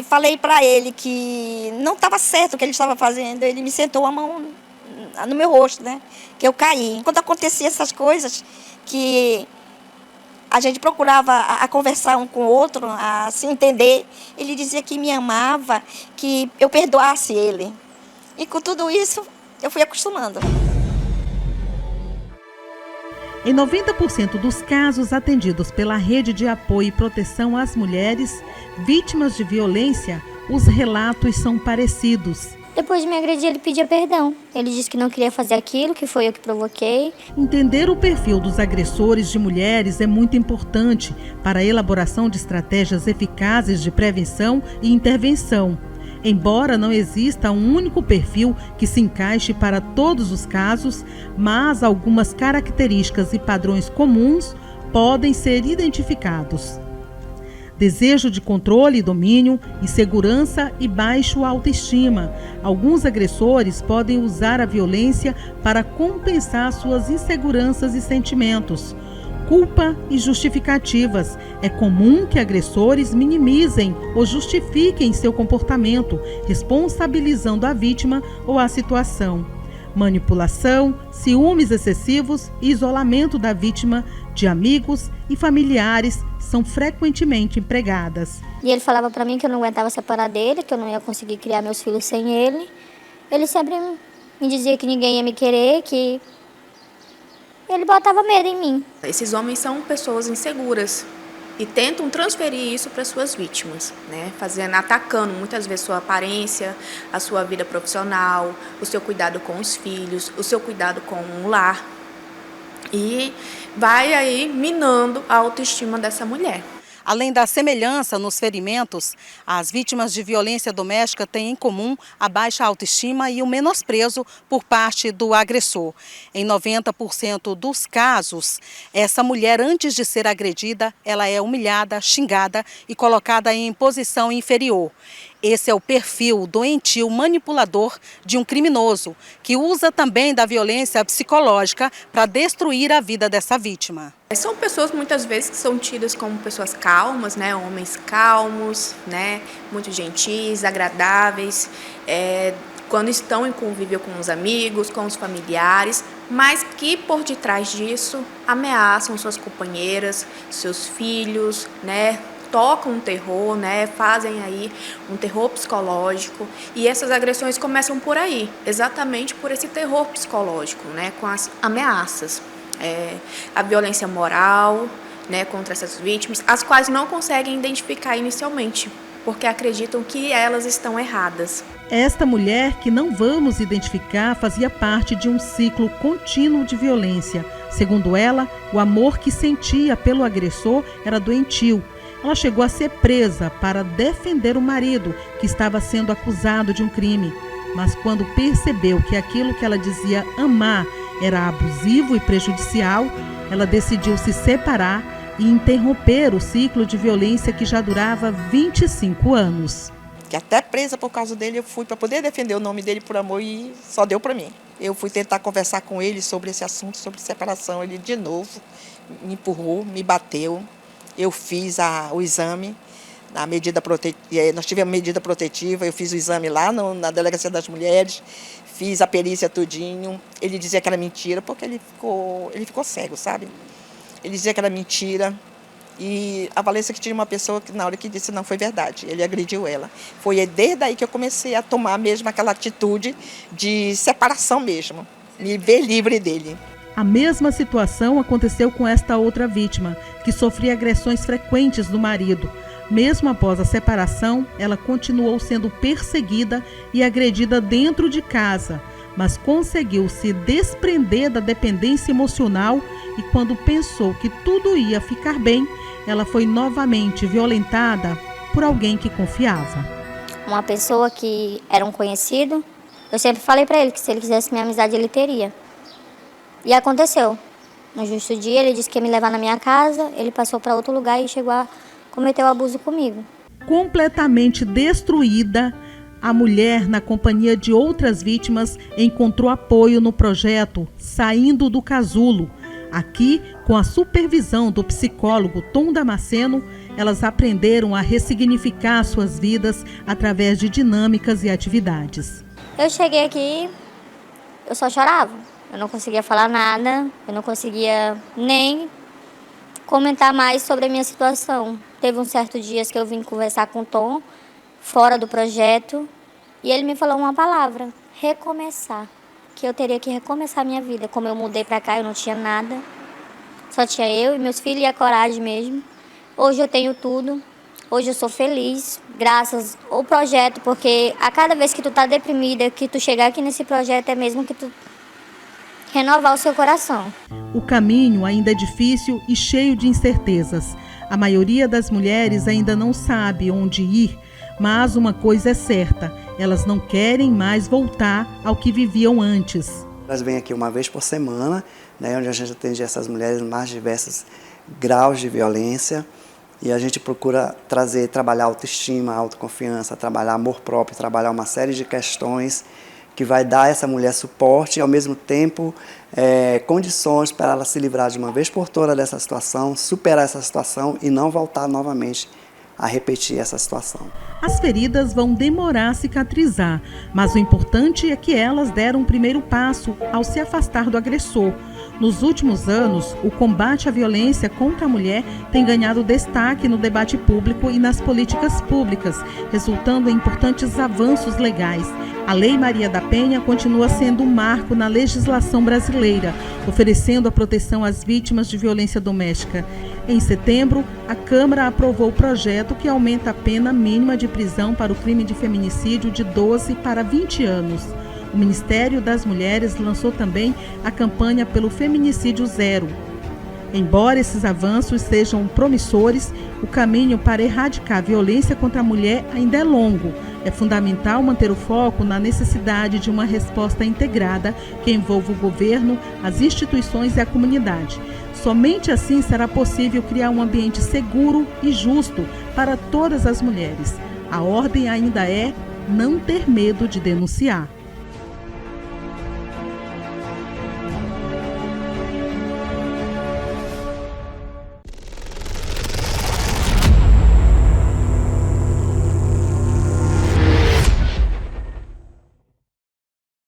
falei para ele que não estava certo o que ele estava fazendo. Ele me sentou a mão no meu rosto, né? Que eu caí. Quando acontecia essas coisas, que a gente procurava a conversar um com o outro, a se entender, ele dizia que me amava, que eu perdoasse ele. E com tudo isso, eu fui acostumando. Em 90% dos casos atendidos pela Rede de Apoio e Proteção às Mulheres vítimas de violência, os relatos são parecidos. Depois de me agredir, ele pedia perdão. Ele disse que não queria fazer aquilo, que foi eu que provoquei. Entender o perfil dos agressores de mulheres é muito importante para a elaboração de estratégias eficazes de prevenção e intervenção. Embora não exista um único perfil que se encaixe para todos os casos, mas algumas características e padrões comuns podem ser identificados. Desejo de controle e domínio, insegurança e baixa autoestima. Alguns agressores podem usar a violência para compensar suas inseguranças e sentimentos. Culpa e justificativas. É comum que agressores minimizem ou justifiquem seu comportamento, responsabilizando a vítima ou a situação. Manipulação, ciúmes excessivos e isolamento da vítima de amigos e familiares são frequentemente empregadas. E ele falava para mim que eu não aguentava separar dele, que eu não ia conseguir criar meus filhos sem ele. Ele sempre me dizia que ninguém ia me querer, que ele botava medo em mim. Esses homens são pessoas inseguras e tentam transferir isso para suas vítimas, né? Atacando muitas vezes sua aparência, a sua vida profissional, o seu cuidado com os filhos, o seu cuidado com o lar. E vai aí minando a autoestima dessa mulher. Além da semelhança nos ferimentos, as vítimas de violência doméstica têm em comum a baixa autoestima e o menosprezo por parte do agressor. Em 90% dos casos, essa mulher, antes de ser agredida, ela é humilhada, xingada e colocada em posição inferior. Esse é o perfil doentio manipulador de um criminoso, que usa também da violência psicológica para destruir a vida dessa vítima. São pessoas muitas vezes que são tidas como pessoas calmas, né? Homens calmos, né? Muito gentis, agradáveis, quando estão em convívio com os amigos, com os familiares, mas que por detrás disso ameaçam suas companheiras, seus filhos, né? Tocam um terror, né? Fazem aí um terror psicológico, e essas agressões começam por aí, exatamente por esse terror psicológico, né? Com as ameaças, a violência moral, né? Contra essas vítimas, as quais não conseguem identificar inicialmente, porque acreditam que elas estão erradas. Esta mulher, que não vamos identificar, fazia parte de um ciclo contínuo de violência. Segundo ela, o amor que sentia pelo agressor era doentio. Ela chegou a ser presa para defender o marido, que estava sendo acusado de um crime. Mas quando percebeu que aquilo que ela dizia amar era abusivo e prejudicial, ela decidiu se separar e interromper o ciclo de violência que já durava 25 anos. Que até presa por causa dele eu fui para poder defender o nome dele por amor, e só deu para mim. Eu fui tentar conversar com ele sobre esse assunto, sobre separação. Ele de novo me empurrou, me bateu. Eu fiz o exame, nós tivemos medida protetiva, eu fiz o exame lá na Delegacia das Mulheres, fiz a perícia tudinho. Ele dizia que era mentira, porque ele ficou cego, sabe? Ele dizia que era mentira. E a Valência que tinha uma pessoa que na hora que disse não foi verdade, ele agrediu ela. Foi desde aí que eu comecei a tomar mesmo aquela atitude de separação mesmo, me ver livre dele. A mesma situação aconteceu com esta outra vítima, que sofria agressões frequentes do marido. Mesmo após a separação, ela continuou sendo perseguida e agredida dentro de casa, mas conseguiu se desprender da dependência emocional e, quando pensou que tudo ia ficar bem, ela foi novamente violentada por alguém que confiava. Uma pessoa que era um conhecido, eu sempre falei para ele que se ele quisesse minha amizade, ele teria. E aconteceu. No justo dia, ele disse que ia me levar na minha casa, ele passou para outro lugar e chegou a cometer o abuso comigo. Completamente destruída, a mulher, na companhia de outras vítimas, encontrou apoio no projeto Saindo do Casulo. Aqui, com a supervisão do psicólogo Tom Damasceno, elas aprenderam a ressignificar suas vidas através de dinâmicas e atividades. Eu cheguei aqui, eu só chorava. Eu não conseguia falar nada, eu não conseguia nem comentar mais sobre a minha situação. Teve um certo dia que eu vim conversar com o Tom, fora do projeto, e ele me falou uma palavra: recomeçar. Que eu teria que recomeçar a minha vida. Como eu mudei para cá, eu não tinha nada. Só tinha eu e meus filhos e a coragem mesmo. Hoje eu tenho tudo. Hoje eu sou feliz, graças ao projeto, porque a cada vez que tu tá deprimida, que tu chegar aqui nesse projeto, é mesmo que tu renovar o seu coração. O caminho ainda é difícil e cheio de incertezas. A maioria das mulheres ainda não sabe onde ir, mas uma coisa é certa: elas não querem mais voltar ao que viviam antes. Nós vem aqui uma vez por semana, né, onde a gente atende essas mulheres em mais diversos graus de violência, e a gente procura trabalhar autoestima, autoconfiança, trabalhar amor próprio, trabalhar uma série de questões que vai dar a essa mulher suporte e, ao mesmo tempo, condições para ela se livrar de uma vez por todas dessa situação, superar essa situação e não voltar novamente a repetir essa situação. As feridas vão demorar a cicatrizar, mas o importante é que elas deram o primeiro passo ao se afastar do agressor. Nos últimos anos, o combate à violência contra a mulher tem ganhado destaque no debate público e nas políticas públicas, resultando em importantes avanços legais. A Lei Maria da Penha continua sendo um marco na legislação brasileira, oferecendo a proteção às vítimas de violência doméstica. Em setembro, a Câmara aprovou o projeto que aumenta a pena mínima de prisão para o crime de feminicídio de 12 para 20 anos. O Ministério das Mulheres lançou também a campanha pelo Feminicídio Zero. Embora esses avanços sejam promissores, o caminho para erradicar a violência contra a mulher ainda é longo. É fundamental manter o foco na necessidade de uma resposta integrada que envolva o governo, as instituições e a comunidade. Somente assim será possível criar um ambiente seguro e justo para todas as mulheres. A ordem ainda é não ter medo de denunciar.